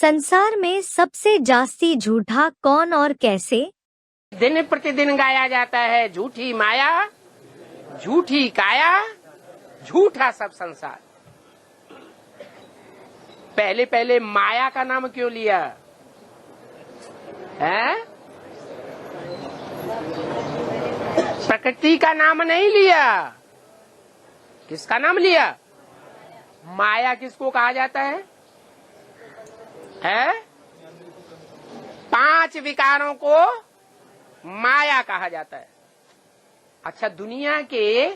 संसार में सबसे जास्ती झूठा कौन और कैसे? दिन प्रतिदिन गाया जाता है झूठी माया, झूठी काया, झूठा सब संसार। पहले पहले माया का नाम क्यों लिया है? प्रकृति का नाम नहीं लिया, किसका नाम लिया? माया किसको कहा जाता है? 5 विकारों को माया कहा जाता है। अच्छा, दुनिया के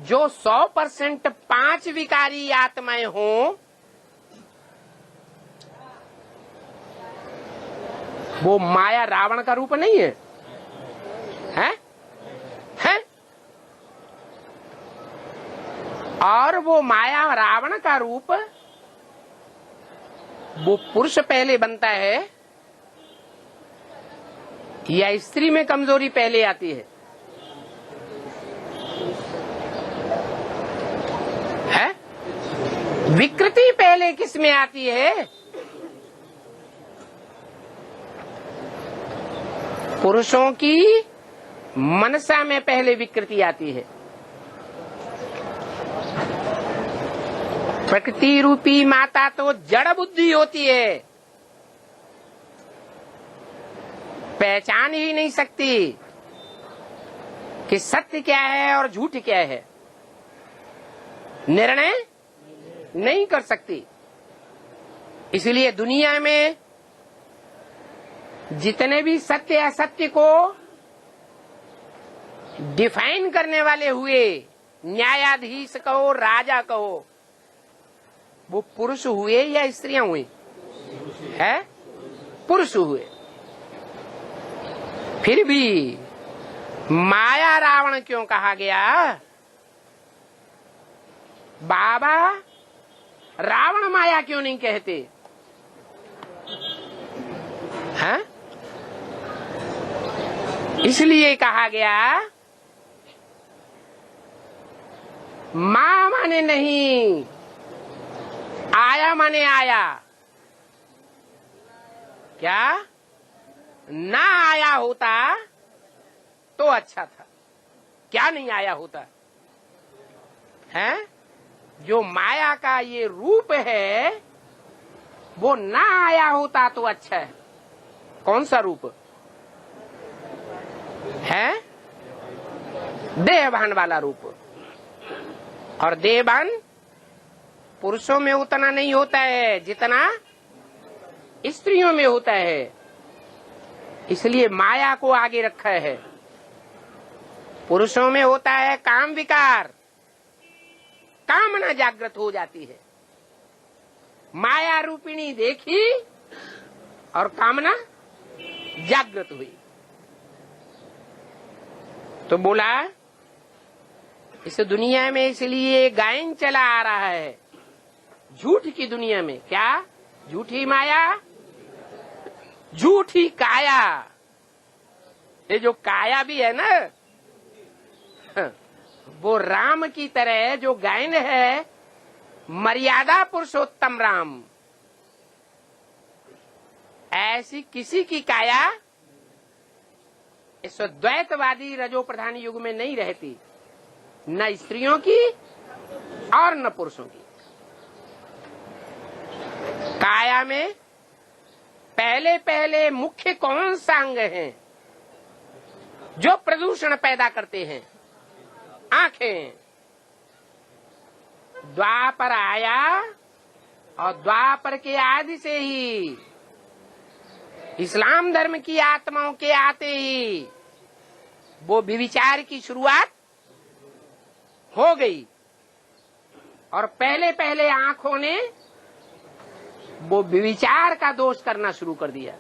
जो 100% 5 विकारी आत्माएं हों, वो माया रावण का रूप नहीं है? हैं? और वो माया रावण का रूप वो पुरुष पहले बनता है या स्त्री में कमजोरी पहले आती है? विकृति पहले किस में आती है? पुरुषों की मनसा में पहले विकृति आती है। प्रकृति रूपी माता तो जड़ बुद्धि होती है, पहचान ही नहीं सकती कि सत्य क्या है और झूठ क्या है, निर्णय नहीं कर सकती। इसलिए दुनिया में जितने भी सत्य असत्य को डिफाइन करने वाले हुए, न्यायाधीश कहो, राजा कहो, वो पुरुष हुए या स्त्रियां हुई? है पुरुष हुए। फिर भी माया रावण क्यों कहा गया? बाबा रावण माया क्यों नहीं कहते? हैं? इसलिए कहा गया मां माने नहीं, आया माने आया। क्या ना आया होता तो अच्छा था? क्या नहीं आया होता है? जो माया का ये रूप है वो ना आया होता तो अच्छा है। कौन सा रूप है? देहभान वाला रूप। और देहभान पुरुषों में उतना नहीं होता है जितना स्त्रियों में होता है। इसलिए माया को आगे रखा है। पुरुषों में होता है काम विकार, कामना जागृत हो जाती है। माया रूपिणी देखी और कामना जागृत हुई। तो बोला इस दुनिया में इसलिए गायन चला आ रहा है, झूठ की दुनिया में। क्या? झूठी माया, झूठी काया। ये जो काया भी है ना, वो राम की तरह जो गायन है, मर्यादा पुरुषोत्तम राम, ऐसी किसी की काया इस द्वैतवादी रजो प्रधान युग में नहीं रहती, न स्त्रियों की और न पुरुषों की। काया में पहले पहले मुख्य कौन सा अंग है जो प्रदूषण पैदा करते हैं? आंखें। द्वापर आया और द्वापर के आदि से ही इस्लाम धर्म की आत्माओं के आते ही वो व्यभिचार की शुरुआत हो गई। और पहले पहले आंखों ने वो व्यभिचार का दोष करना शुरू कर दिया।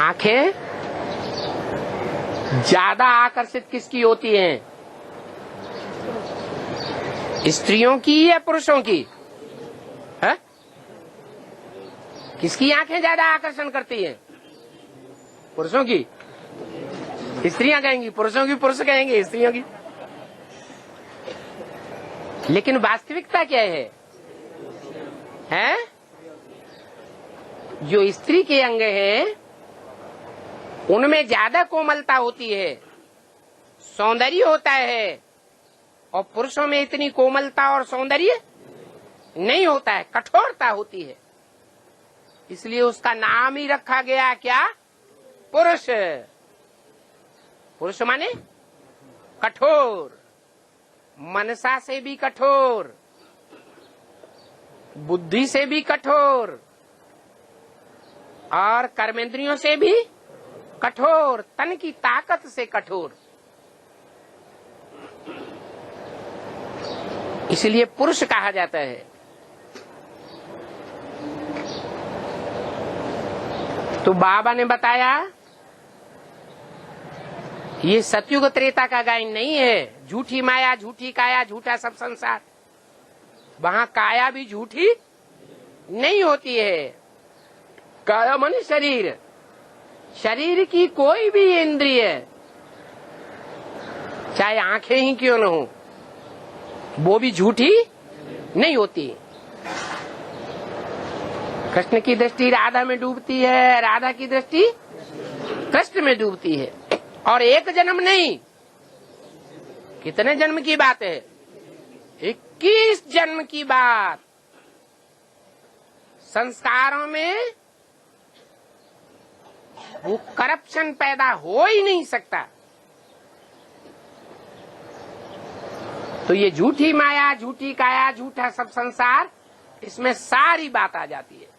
आंखें ज्यादा आकर्षित किसकी होती हैं? स्त्रियों की या पुरुषों की? है? किसकी आंखें ज्यादा आकर्षण करती हैं? पुरुषों की। स्त्रियां कहेंगी पुरुषों की, पुरुष कहेंगे स्त्रियों की। लेकिन वास्तविकता क्या है? जो स्त्री के अंग हैं उनमें ज्यादा कोमलता होती है, सौंदर्य होता है, और पुरुषों में इतनी कोमलता और सौंदर्य नहीं होता है, कठोरता होती है। इसलिए उसका नाम ही रखा गया क्या? पुरुष। पुरुष माने कठोर, मनसा से भी कठोर, बुद्धि से भी कठोर, और कर्मेंद्रियों से भी कठोर, तन की ताकत से कठोर। इसलिए पुरुष कहा जाता है। तो बाबा ने बताया ये सतयुग त्रेता का गायन नहीं है। झूठी माया, झूठी काया, झूठा सब संसार। वहां काया भी झूठी नहीं होती है। काया माने शरीर, शरीर की कोई भी इंद्रिय, चाहे आंखें ही क्यों न हो, वो भी झूठी नहीं होती। कृष्ण की दृष्टि राधा में डूबती है, राधा की दृष्टि कृष्ण में डूबती है। और एक जन्म नहीं, कितने जन्म की बात है? 21 जन्म की बात। संस्कारों में वो करप्शन पैदा हो ही नहीं सकता। तो ये झूठी माया, झूठी काया, झूठा सब संसार, इसमें सारी बात आ जाती है।